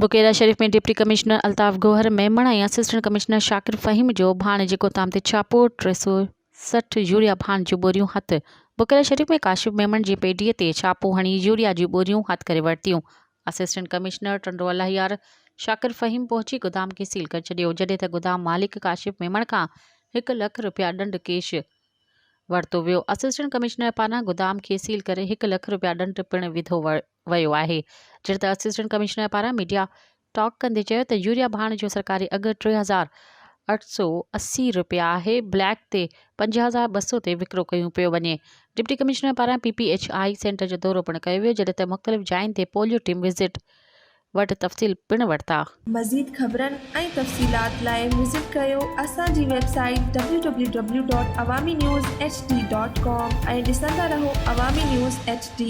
बुकेरा शरीफ में deputy commissioner Altaf Gohar Memon ऐं assistant commissioner शाकिर फ़हीम जो भाणे गोदाम ते छापो। 360 यूरिया भाण जूं बोरियूं हथ। बुकेरा शरीफ में काशिफ मेमण जी पेढीअ ते छापो हणी यूरिया जूं बोरियूं हथ करे वरितियूं। असिस्टेंट कमिश्नर टंडो अलाहियार शाकिर फ़हीम पहुची गोदाम खे सील करे छॾियो, जॾहिं त गोदाम मालिक काशिफ मेमण खां 1 लख रुपया ॾंड कैश वरितो वियो। असिस्टेंट कमिश्नर पारां गोदाम खे सील करे 1 लख रुपया ॾंड पिणु विधो वियो आहे। जॾहिं त असिस्टेंट कमिश्नर पारां मीडिया टॉक कंदे चयो त यूरिया भाण जो सरकारी अघु 3,880 रुपया आहे। ब्लैक ते 5,200 ते विकिरो कयूं पियो वञे। डिप्टी कमिश्नर पारां PPHI सेंटर जो दौरो पिणु कयो वियो, जॾहिं त मुख़्तलिफ़ जायुनि ते पोलियो टीम विज़िट वटि तफ़सील पिणु वरिता। मज़ीद ख़बरनि ऐं तफ़सीलात लाइ विज़िट कयो असांजी वेबसाइट www.awamiNewsHD.com ऐं ॾिसंदा रहो अवामी न्यूज़ HD।